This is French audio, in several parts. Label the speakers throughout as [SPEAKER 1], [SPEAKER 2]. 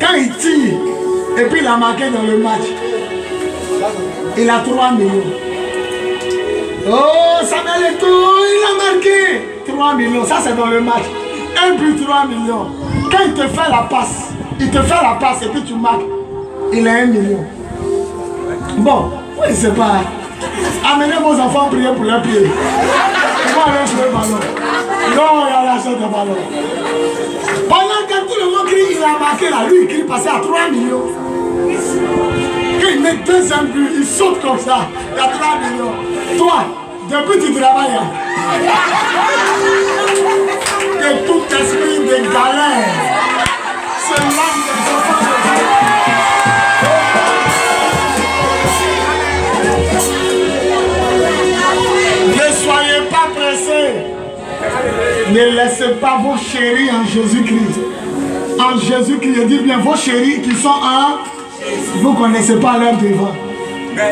[SPEAKER 1] Quand il tire, et puis il a marqué dans le match, il a 3 millions. Oh, Samuel Eto'o, il a marqué 3 millions. Ça, c'est dans le match. 1 but, 3 millions. Quand il te fait la passe, et puis tu marques, il a 1 million. Bon, je ne sais pas. Amenez vos enfants prier pour leurs pieds. Ils vont aller jouer le ballon. Non, il y a la chose de ballon. Pendant que tout le monde crie, il a marqué là. Lui, il crie passer à 3 millions. Quand il met 2e but, il saute comme ça. Il y a 3 millions. Toi, depuis tu travailles. Que tout esprit de galère se lance des enfants de Dieu. Ne soyez pas pressés. Ne laissez pas vos chéris en Jésus-Christ. En Jésus-Christ, je dis bien vos chéris qui sont en... Vous ne connaissez pas leur devant.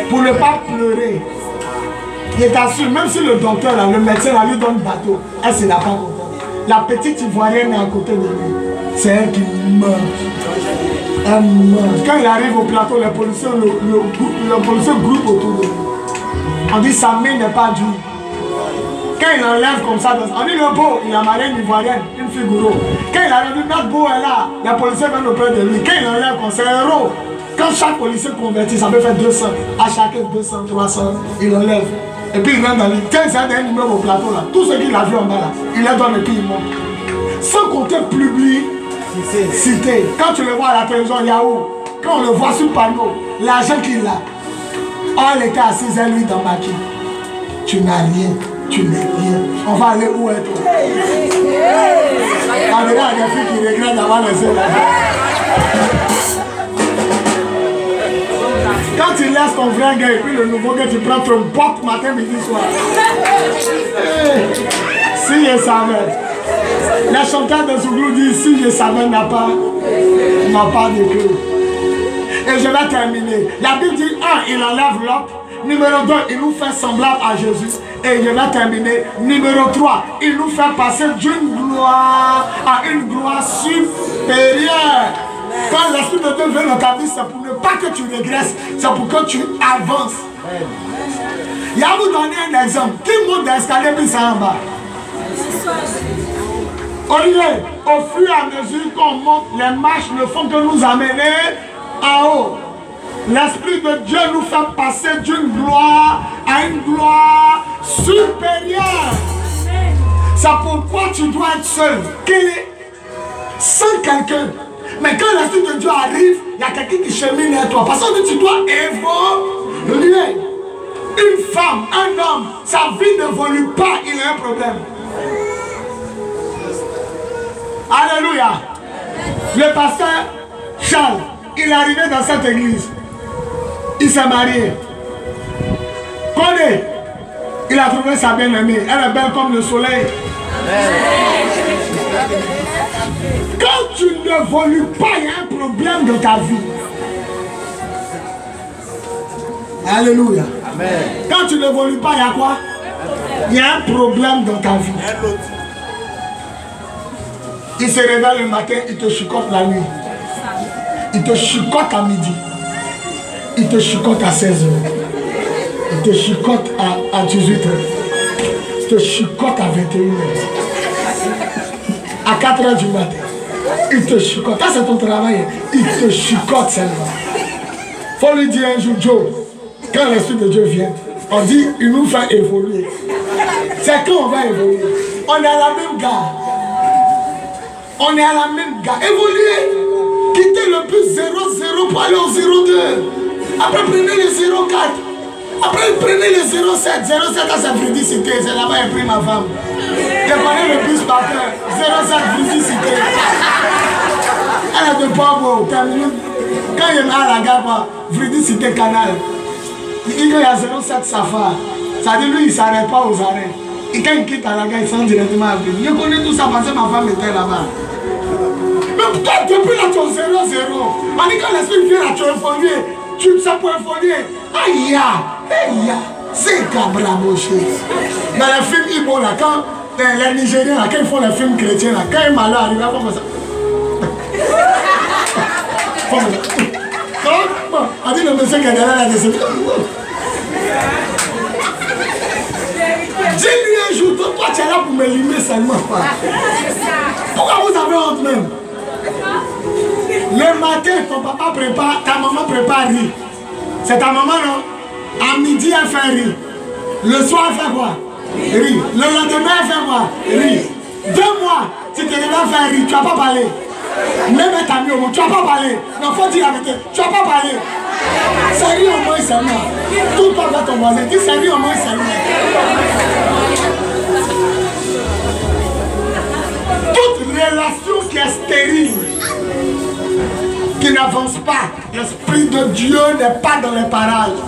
[SPEAKER 1] Pour ne pas pleurer. Je t'assure, même si le docteur, là, le médecin là, lui donne bateau, elle ne l'a pas contente. La petite ivoirienne est à côté de lui. C'est elle qui meurt. Elle meurt. Quand il arrive au plateau, les policiers, le policier groupe autour de lui. On dit sa main n'est pas dure. Quand il enlève comme ça, on dit le beau, il a marié une ivoirienne, une figure. Quand il arrive, notre beau est là, les policiers viennent auprès de lui. Quand il enlève comme c'est un héros. Quand chaque policier convertit, ça peut faire 200. À chacun 200, 300, il enlève. Et puis il rentre dans l'île. Tiens, c'est un numéro au plateau là. Tout ce qu'il a vu en bas là, il les donne et puis il monte. Sans compter publicité. Quand tu le vois à la télévision, Yahoo, quand on le voit sur le panneau, l'argent qu'il a. Oh, elle était assise à lui dans ma vie. Tu n'as rien. Tu n'es rien. On va aller où est toi? On regarde les filles qui regrettent d'avoir laissé l'argent. Quand tu laisses ton vrai gars et puis le nouveau gars, tu prends ton botte matin, midi, soir. Si je savais. Les chanteurs de Zouglou disent si je savais n'a pas de cœur. Et je vais terminer. La Bible dit 1, il enlève l'autre. Numéro 2, il nous fait semblable à Jésus. Et je vais terminer. Numéro 3, il nous fait passer d'une gloire à une gloire supérieure. Quand l'Esprit de Dieu vient dans ta vie, c'est pour ne pas que tu régresses, c'est pour que tu avances. Il y a vous donner un exemple. Qui monte d'escalier puis ça en bas? Olivier, au fur et à mesure qu'on monte, les marches ne font que nous amener en haut. L'Esprit de Dieu nous fait passer d'une gloire à une gloire supérieure. C'est pourquoi tu dois être seul. Sans quelqu'un. Mais quand l'Esprit de Dieu arrive, il y a quelqu'un qui chemine à toi. Parce que tu dois évoluer. Une femme, un homme, sa vie n'évolue pas, il a un problème. Alléluia. Le pasteur Charles, il est arrivé dans cette église. Il s'est marié. Condé, il a trouvé sa bien-aimée. Elle est belle comme le soleil. Quand tu n'évolues pas, il y a un problème dans ta vie. Alléluia. Amen. Quand tu n'évolues pas, il y a quoi? Il y a un problème dans ta vie. Il se réveille le matin, il te chicote la nuit. Il te chicote à midi. Il te chicote à 16h. Il te chicote à 18h. Il te chicote à 21h. À 4h du matin. Il te chicote. Ça c'est ton travail. Il te chicote seulement. Il faut lui dire un jour, Joe, quand l'Esprit de Dieu vient, on dit, il nous fait évoluer. C'est quand on va évoluer. On est à la même gare. On est à la même gare. Évoluer. Quittez le bus 0,0 pour aller au 0,2. Après, prenez le 0,4. Après, prenez le 0,7. 0,7 à sa fridicité. C'est là-bas j'ai pris ma femme. Je prenais le bus matin. 0,7 fridicité. Elle est de Pabo. Quand il est à la gare, fridicité canal. Il dit qu'il y a 0,7 safar. Ça dit lui, il ne s'arrête pas aux arrêts. Et quand il quitte à la gare, il s'en directement à Fridicité. Je connais tout ça parce que ma femme était là-bas. Mais toi, depuis là, tu es 0,0. On dit quand l'esprit vient là, tu es infolié. Tu sais pour infolier. Aïe, aïe, c'est cabramoché. Dans les films Ibo, là, quand les Nigériens, là, quand ils font les films chrétiens, là, quand un malheur arrive, là, comme ça. On dit le monsieur qui est derrière la déception. Dis-lui un jour, toi tu es là pour me limer seulement. Pourquoi vous avez honte même? Le matin, ton papa prépare, ta maman prépare riz. C'est ta maman, non? À midi, elle fait riz. Le soir, elle fait quoi? Riz. Le lendemain, elle fait quoi? Riz. 2 mois, tu te réveilles faire riz, tu vas pas parler. Même ta mis au monde, tu vas pas parler. Non, faut dire la vérité, tu vas pas parler. C'est riz au moins seulement. Tout le temps avec ton voisin, dis c'est riz au moins seulement. Toute relation qui est stérile, qui n'avance pas, l'Esprit de Dieu n'est pas dans les parages.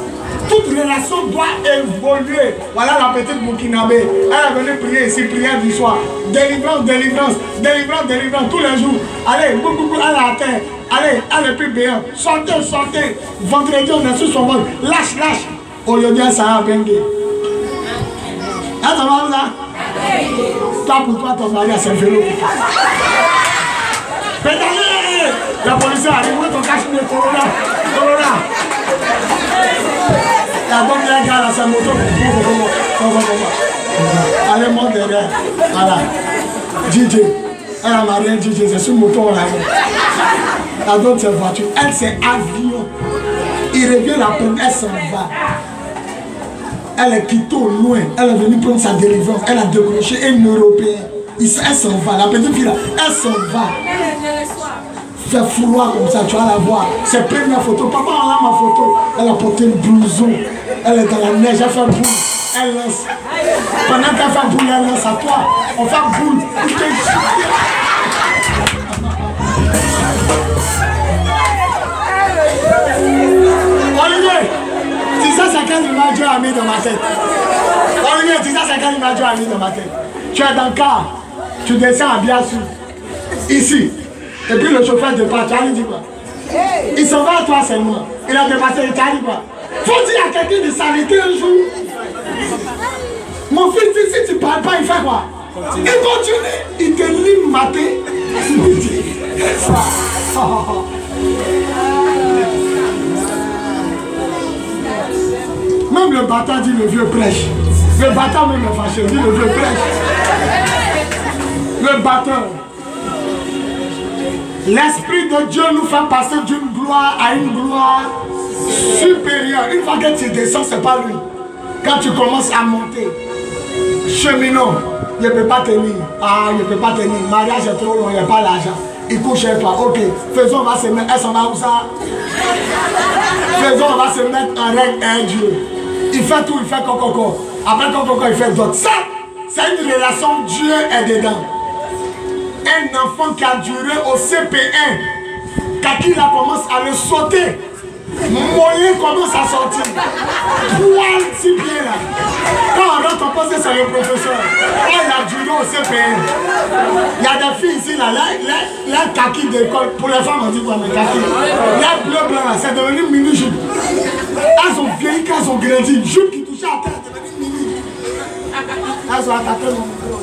[SPEAKER 1] Toute relation doit évoluer. Voilà la petite Burkinabé. Elle est venue prier ici, prière du soir. Délivrance, délivrance, délivrance, délivrance, tous les jours. Allez, elle a atteint. Allez, elle est plus béante. Sortez, sortez. Vendredi, on est sur son ventre. Lâche, lâche. Au lieu de dire ça a bengué. Ah, ça va là? Toi, pour toi, ton mari a ses vélos. Pédalez! La police arrive, où est ton cache-nez? Corona. Corona. La bonne gars là, sa moto. Allez, monte derrière. Voilà. DJ. Elle a marié DJ, c'est sur moto là. La d'autres, c'est voiture. Elle, c'est avion. Il revient la prendre, elle s'en va. Elle est quittée au loin. Elle est venue prendre sa délivrance. Elle a décroché un Européen. Elle s'en va. La petite fille là, elle s'en va. Fait fouloir comme ça, tu vas la voir. C'est première photo. Papa, on a ma photo. Elle a porté une blouson. Elle est dans la neige, elle fait boule. Elle lance. Pendant qu'elle fait boule, elle lance à toi. On fait boule. Olivier, tu sais c'est quelle image Dieu a mis dans ma tête. Olivier, tu sais c'est quelle image Dieu a mis dans ma tête. Tu es dans le car, tu descends à Biassou. Ici. Et puis le chauffeur dépasse, tu as dit quoi? Il s'en va à toi seulement. Il a dépassé, il t'a dit quoi? Faut dire à quelqu'un de s'arrêter un jour. Mon fils dit si tu ne parles pas, il fait quoi? Il continue. Il te lime matin, midi. Même le bâtard dit le vieux prêche. Le bâtard même est fâché, dit le vieux prêche. Le bâtard. L'Esprit de Dieu nous fait passer d'une gloire à une gloire supérieure. Une fois que tu descends, ce n'est pas lui. Quand tu commences à monter, cheminot, il ne peut pas tenir. Ah, il ne peut pas tenir. Mariage est trop long, il n'y a pas l'argent. Il couche chez toi. Ok, faisons, on va se mettre. Elle s'en va où ça? Faisons, on va se mettre en règle un Dieu. Il fait tout, il fait coco. Après coco, il fait d'autres. Ça, c'est une relation, Dieu est dedans. Un enfant qui a duré au CP1, quand il commence à le sauter, mollet commence à sortir. 6 pieds là. Quand on rentre, on pense que c'est le professeur. Quand il a duré au CP1, il y a des filles ici là, les kaki d'école, pour les femmes on dit quoi, mais kaki. Les bleus blancs là, c'est devenu mini-jupe. Elles ont vieilli, elles ont grandi, jupe qui touchait à terre, c'est devenu mini. Elles ont attaqué mon micro.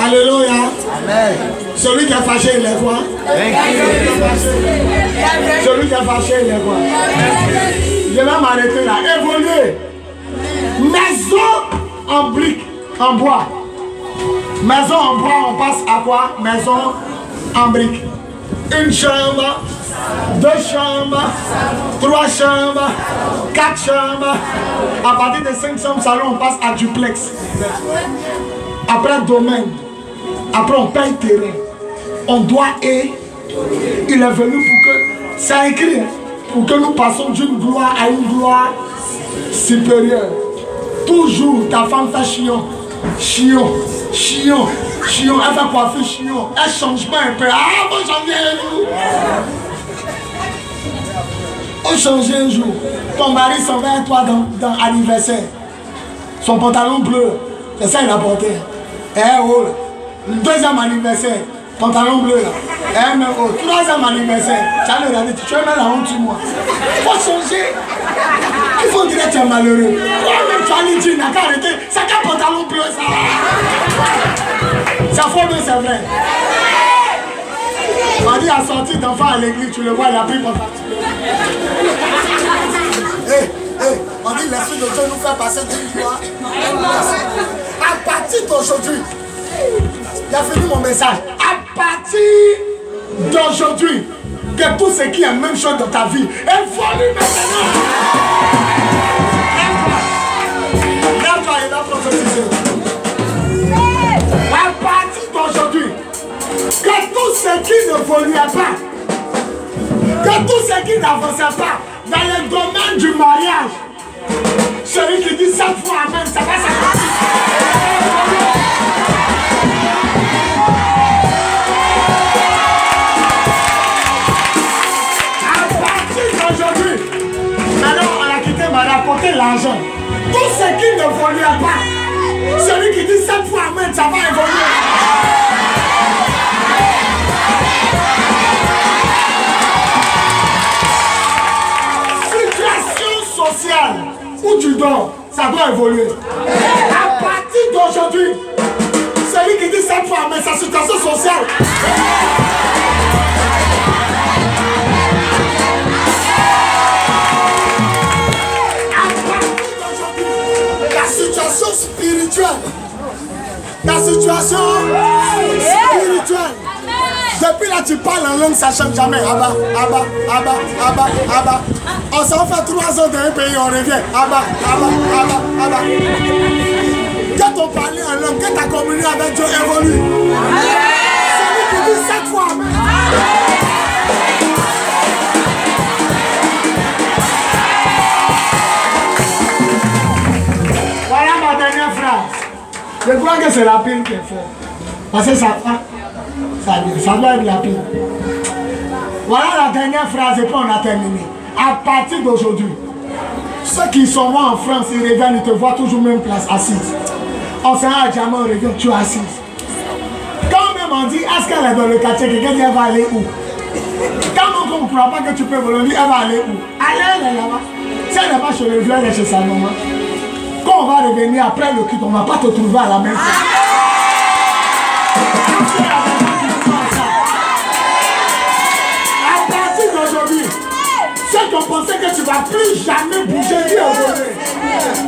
[SPEAKER 1] Alléluia. Amen. Celui qui est fâché, il est quoi? Celui qui est fâché, il est quoi? Je vais m'arrêter là. Évoluer. Maison en briques, en bois. Maison en bois, on passe à quoi? Maison en briques. Une chambre, 2 chambres, 3 chambres, 4 chambres. À partir de 5 chambres salon, on passe à duplex. Après domaine. Après on paye terrain. On doit et il est venu pour que, c'est écrit, pour que nous passions d'une gloire à une gloire supérieure. Toujours ta femme fait chion. Chion, chion, chion, elle fait coiffer chion. Elle change pas un peu. Ah, faut changer un jour. Faut changer un jour. Ton mari s'en va à toi dans l'anniversaire. Son pantalon bleu, c'est ça il a porté. Eh oh, le 2e anniversaire, pantalon bleu là. Eh mais oh, 3e anniversaire, tu as le regardé, tu veux mettre la honte sur moi. Faut changer. tu es malheureux. Toi-même, tu as une jean, n'a qu'à arrêter. C'est qu'un pantalon bleu, ça. C'est faux, mais c'est vrai. On dit à sortir d'enfant à l'église, tu le vois, il a pris pour partir. On dit l'esprit de Dieu nous fait passer d'une gloire. À partir d'aujourd'hui, il a fini mon message. À partir d'aujourd'hui, que tout ce qui est même chose dans ta vie évolue maintenant. Lève-toi et la prophétiser. À partir d'aujourd'hui, que tout ce qui n'évoluait pas, que tout ce qui n'avançait pas dans le domaine du mariage, celui qui dit 7 fois amen, ça va s'arrêter. À partir d'aujourd'hui, maintenant on a quitté, on a rapporté l'argent. Tout ce qui n'évoluait pas, celui qui dit 7 fois amen, ça va évoluer. Social où tu dors, ça doit évoluer. À partir d'aujourd'hui, celui qui dit 7 fois, mais sa situation sociale. À partir d'aujourd'hui, la situation spirituelle. La situation spirituelle. Depuis là, tu parles en langue, ça ne change jamais. Abba, Abba, Abba, Abba, Abba. On s'en fait 3 ans dans un pays, on revient. Abba, Abba, Abba, Abba. Que ton parler en langue, que ta communion avec Dieu évolue. Celui qui dit 7 fois. Voilà ma dernière phrase. Je crois que c'est la pile qu'il faut. Parce que ça doit être la pile. Voilà la dernière phrase et puis on a terminé. À partir d'aujourd'hui, ceux qui sont morts en France, ils reviennent, ils te voient toujours même place assise. On s'en va à Diamant, on revient, tu es assise. Quand même on dit, est-ce qu'elle est dans le quartier, quelqu'un dit, elle va aller où? Quand on ne comprend pas que tu peux voler, elle va aller où? Elle est là-bas. Si elle n'est pas chez le vieux, elle est chez sa maman. Quand on va revenir après le culte, on ne va pas te trouver à la même place. À partir d'aujourd'hui, ceux qui ont pensé que tu ne vas plus jamais bouger, ni évoluer,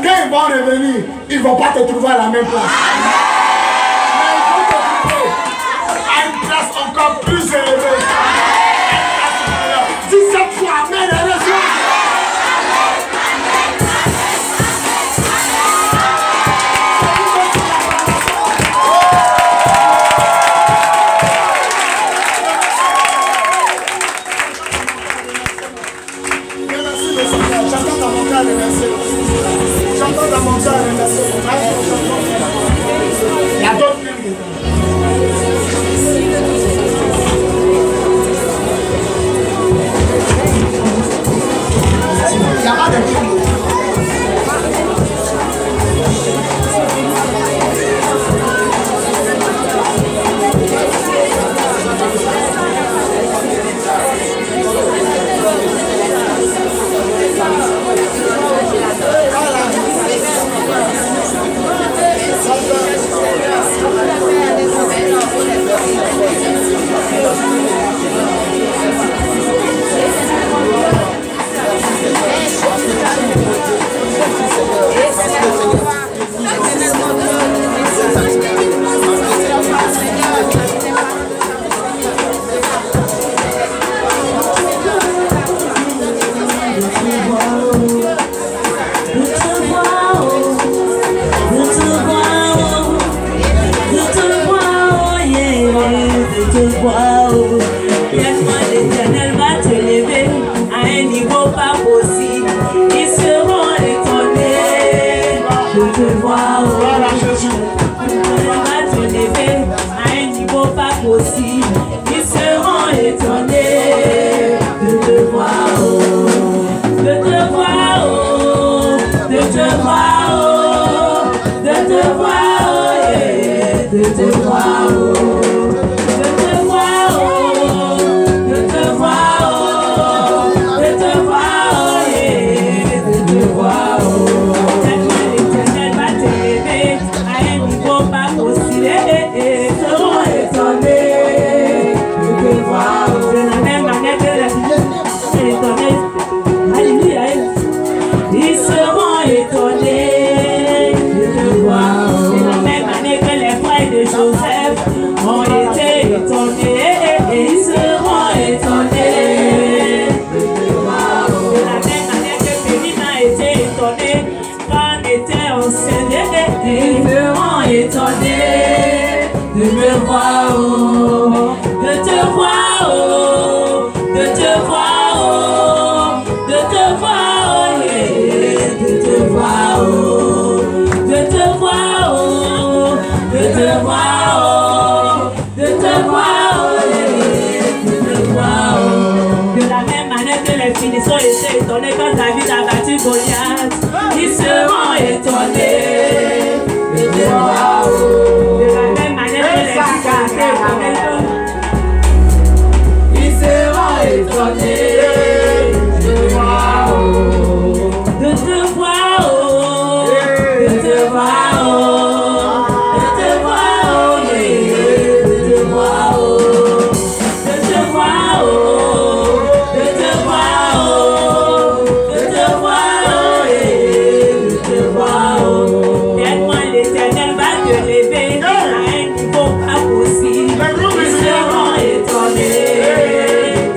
[SPEAKER 1] quand ils vont revenir, ils ne vont pas te trouver à la même place. Mais ils vont te trouver à une place encore plus élevée. 17 fois, amen, et reçois. J'entends dans mon cœur il y a d'autres films. Il n'y a pas de films.
[SPEAKER 2] L'Éternel va te lever à un niveau pas possible. Ils seront étonnés de te voir. L'Éternel va te lever à un niveau pas possible. Ils seront étonnés de te voir. De te voir. étonné de me voir, oh, de te voir, oh, de te voir, oh, de te voir, oh, yeah, de te voir, oh, de te voir, oh, de te voir, oh, de te voir, oh, yeah, de te voir, oh. De la même manière que les finissants étaient étonnés quand David a battu Goliath, ils seront étonnés de te voir, oh. De la même manière que les finissants étaient étonnés, ils seront étonnés de te voir, oh. De te voir, oh. De te voir, oh. De te voir, oh, yeah. De te voir, oh. De te voir, oh. De te voir, oh. De te voir, oh, yeah. De te voir, oh. Tellement l'Éternel va te lever à un niveau pas possible. Ils seront étonnés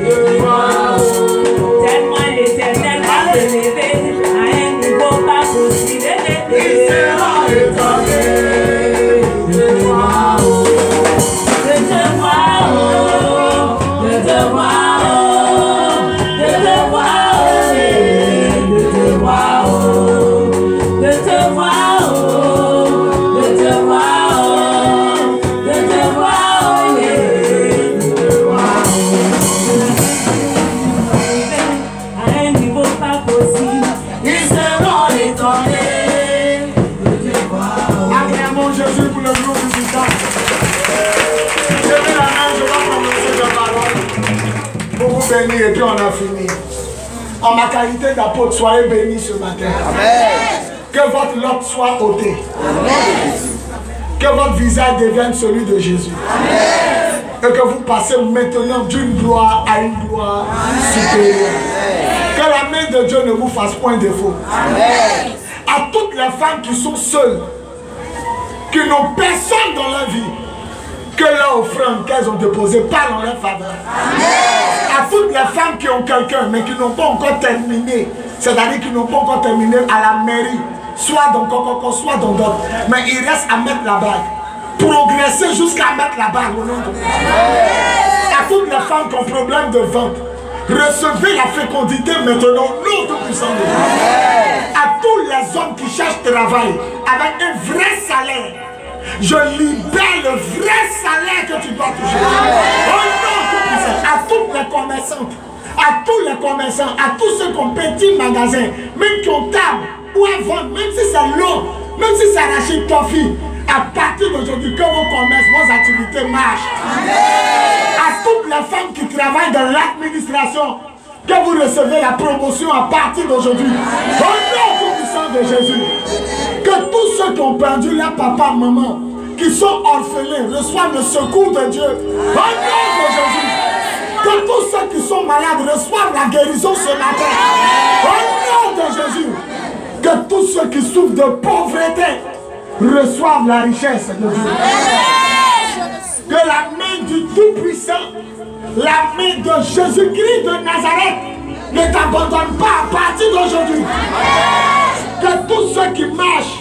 [SPEAKER 2] de te voir, oh. Tellement l'Éternel va te lever à un niveau pas possible. Ils seront étonnés de te voir, oh. De te voir, oh. De te voir, oh. De te voir, oh, yeah. De te voir, oh. De te voir, oh. De te voir, oh. De te voir, oh, yeah. De te voir, oh. À un niveau pas possible, ils seront étonnés de te voir, oh.
[SPEAKER 1] Acclamons Jésus pour le groupe musical. Levez la main, je vais prononcer la parole. Pour vous bénir et puis on a fini. En ma qualité d'apôtre, soyez bénis ce matin.
[SPEAKER 3] Amen.
[SPEAKER 1] Que votre lobe soit ôté. Que votre visage devienne celui de Jésus. Et que vous passez maintenant d'une gloire à une gloire supérieure. Que la main de Dieu ne vous fasse point défaut. À toutes les femmes qui sont seules, qui n'ont personne dans leur vie, que leur offrande qu'elles ont déposée parle en leur faveur. À toutes les femmes qui ont quelqu'un mais qui n'ont pas encore terminé, c'est-à-dire qui n'ont pas encore terminé à la mairie, soit dans Coco, soit dans d'autres, mais il reste à mettre la bague. Progresser jusqu'à mettre la bague au nom de Dieu. À toutes les femmes qui ont problème de ventre, recevez la fécondité maintenant au nom de puissant de Dieu. À tous les hommes qui cherchent travail avec un vrai salaire, je libère le vrai salaire que tu dois toucher. Au nom de puissant, à toutes les commerçantes, à tous les commerçants, à tous ceux qui ont petit magasin, même qui ont table ou à vendre, même si c'est long, même si c'est arraché toffee, à partir d'aujourd'hui, que vos commerces, vos activités marchent. À toutes les femmes qui travaillent dans l'administration, que vous recevez la promotion à partir d'aujourd'hui. Au nom puissant de Jésus. Que tous ceux qui ont perdu leur papa, maman, qui sont orphelins, reçoivent le secours de Dieu. Au nom de Jésus. Que tous ceux qui sont malades reçoivent la guérison ce matin. Au nom de Jésus. Que tous ceux qui souffrent de pauvreté reçoivent la richesse de Dieu. Que la main du Tout-Puissant, la main de Jésus-Christ de Nazareth ne t'abandonne pas à partir d'aujourd'hui. Que tous ceux qui marchent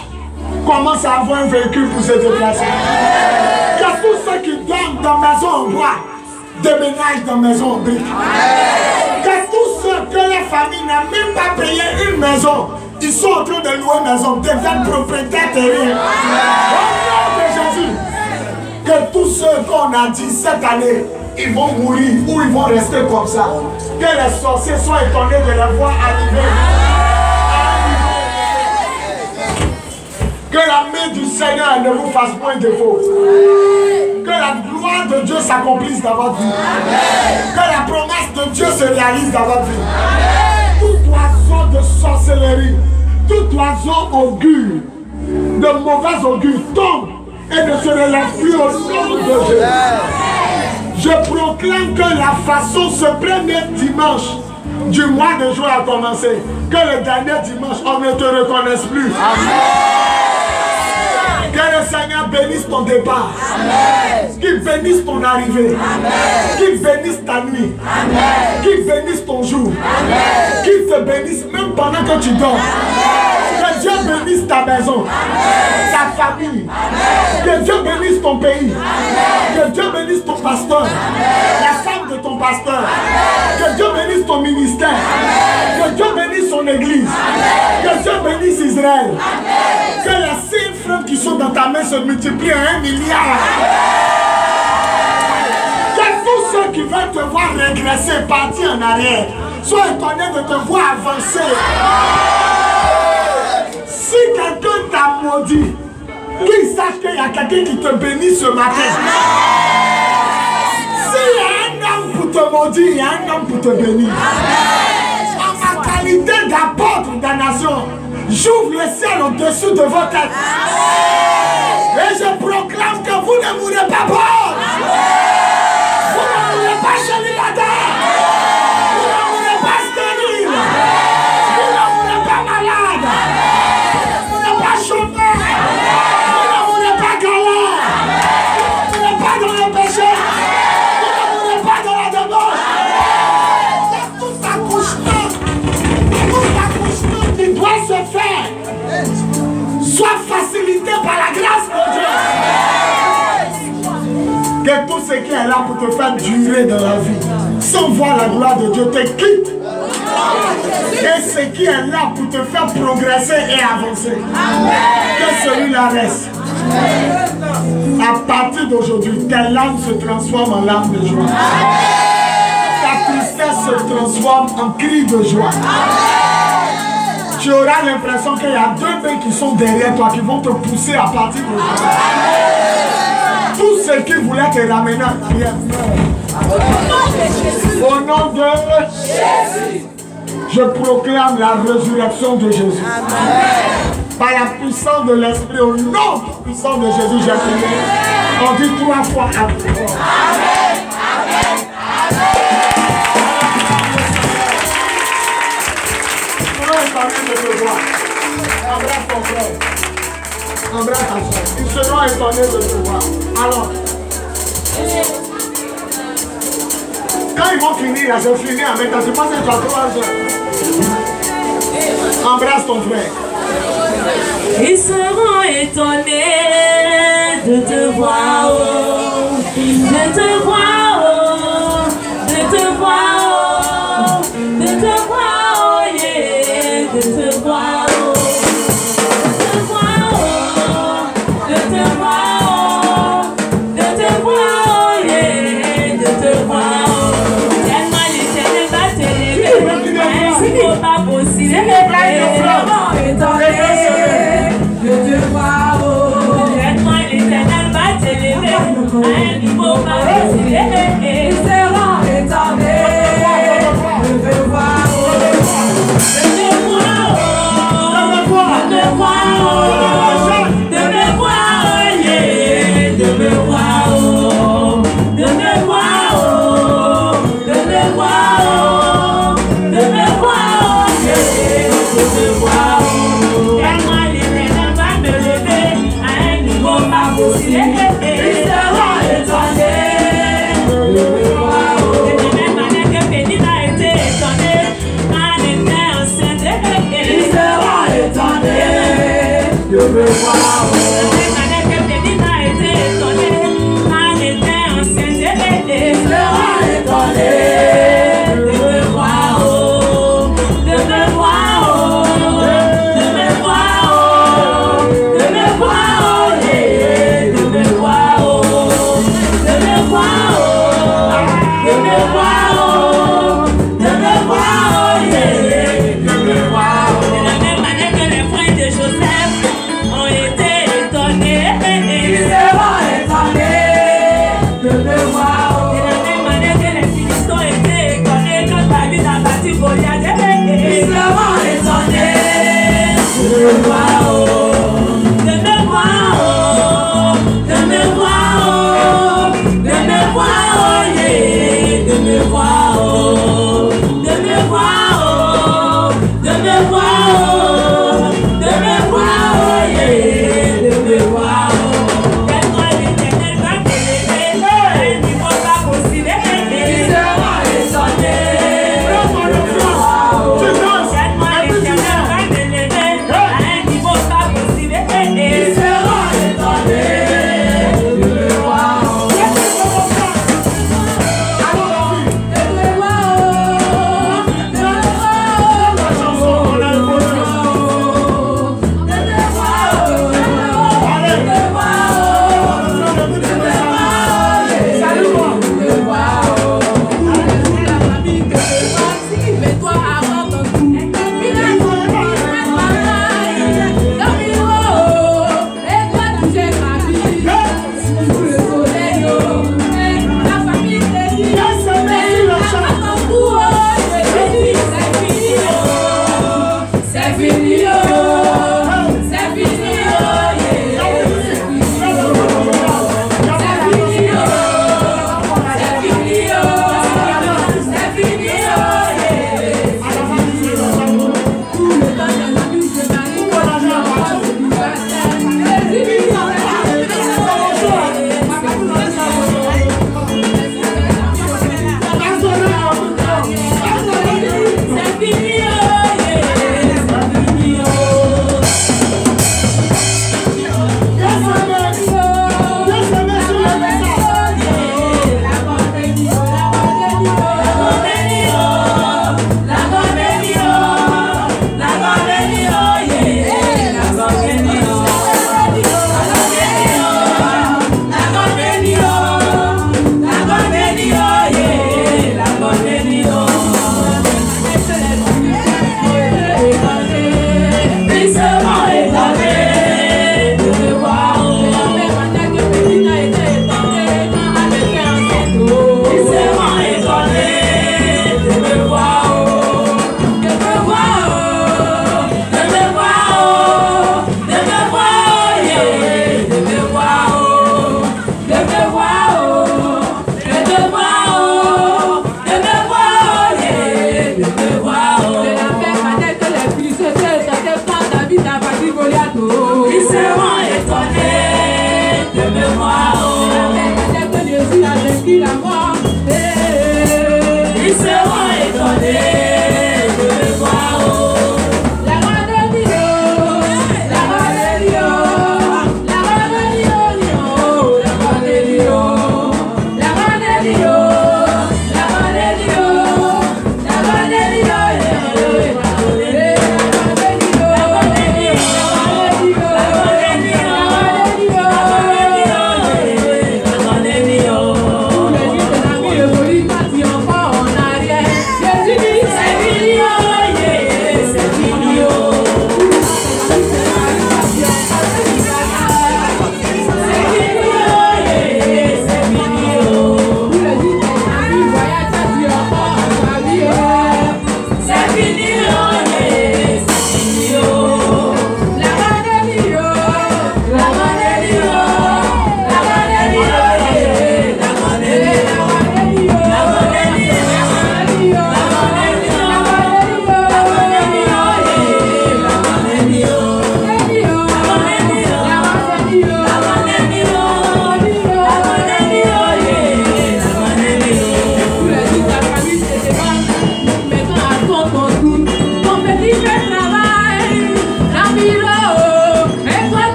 [SPEAKER 1] commencent à avoir un véhicule pour se déplacer. Que tous ceux qui dorment dans maison en bois déménagent dans maison en briques. Que tous ceux que la famille n'a même pas payé une maison, ils sont en train de louer une maison, deviennent propriétaires terriens. Au nom de Jésus. Que tous ceux qu'on a dit cette année, ils vont mourir ou ils vont rester comme ça. Que les sorciers soient étonnés de les voir arriver. Que la main du Seigneur ne vous fasse point défaut. Que la gloire de Dieu s'accomplisse dans votre vie. Que la promesse de Dieu se réalise dans votre vie. Tout oiseau de sorcellerie, tout oiseau augure, de mauvais augure tombe et ne se relève plus au nom de Jésus. Je proclame que la façon, ce premier dimanche du mois de juin a commencé. Que le dernier dimanche, on ne te reconnaisse plus. Amen. Que le Seigneur bénisse ton départ. Qu'il bénisse ton arrivée. Qu'il bénisse ta nuit. Qu'il bénisse ton jour. Qu'il te bénisse même pendant que tu dors. Que Dieu bénisse ta maison, ta famille. Que Dieu bénisse ton pays. Que Dieu bénisse ton pasteur, la femme de ton pasteur. Que Dieu bénisse ton ministère. Que Dieu bénisse son église. Que Dieu bénisse Israël. Que les 5 frères qui sont dans ta main se multiplient à 1 milliard. Que tous ceux qui veulent te voir régresser, partir en arrière, soient étonnés de te voir avancer. Si quelqu'un t'a maudit, qu'il sache qu'il y a quelqu'un qui te bénit ce matin. S'il y a un homme pour te maudire, il y a un homme pour te bénir. En ma qualité d'apôtre de la nation, j'ouvre le ciel au-dessus de vos têtes. Et je proclame que vous ne mourrez pas pauvres. Vous ne mourrez pas célibataire. Vous ne mourrez pas stérile. Vous ne mourrez pas malade. Vous ne mourrez pas chômeur. Vous ne mourrez pas galère. Vous ne mourrez pas dans le péché. Vous ne mourrez pas dans la débauche. Tout accouchement qui doit se faire soit facilité par la grâce de Dieu. Que tout ce qui est là pour te faire durer dans la vie, sans voir la gloire de Dieu, te quitte. Et ce qui est là pour te faire progresser et avancer, que celui-là reste. À partir d'aujourd'hui, ta larme se transforme en larme de joie. Ta tristesse se transforme en cri de joie. Tu auras l'impression qu'il y a 2 mains qui sont derrière toi, qui vont te pousser à partir d'aujourd'hui. Tous ceux qui voulaient te ramener à l'arrière, au nom de Jésus, je proclame la résurrection de Jésus. Amen. Par la puissance de l'Esprit, au nom puissant de Jésus, j'ai prié. On dit 3 fois Amen. Amen. De te voir. Embrasse ton frère. Embrasse ta soeur. Ils seront étonnés de te voir. Alors, quand ils vont finir, c'est fini avec ta. Je pense que tu as 3 heures. Embrasse ton frère.
[SPEAKER 2] Ils seront étonnés de te voir, oh, de te voir, oh, de te voir, oh, de te voir, oh, yeah, de te voir, oh, de te voir, oh, de te voir, oh, de te voir, oh, yeah, de te voir, oh. Tellement l'Éternel va t'élever, ainsi qu'au pas possible. Je te vois, oh, tellement l'Éternel va t'élever à un niveau pas possible. Ils seront étonnés. Je te vois, oh, de me voir, oh, de me voir, oh, de me voir, oh, yeah, de me voir, oh, de me voir, oh, de me voir, oh, de me voir, oh, yeah, de me voir, oh, tellement l'Éternel va me lever à un niveau pas possible. Ils seront étonnés de me voir, oh, de la même manière que Pénine a été étonnée quand elle était enceinte. Ils seront étonnés de me voir, oh, de la même manière que Pénine a été étonnée quand elle était enceinte. Ils seront étonnés de me voir, oh, de me voir, oh, de me voir, oh, de me voir, oh, yeah, de me voir, oh, de me voir, oh, de me voir, oh, de me voir, oh, yeah, de me voir, oh. De la même manière que les frères de Joseph ont été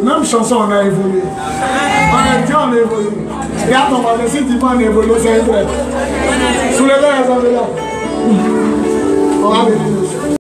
[SPEAKER 1] Même chanson, on a évolué. On a dit on a évolué. Et à ton moment, si tu dis on a évolué, c'est vrai.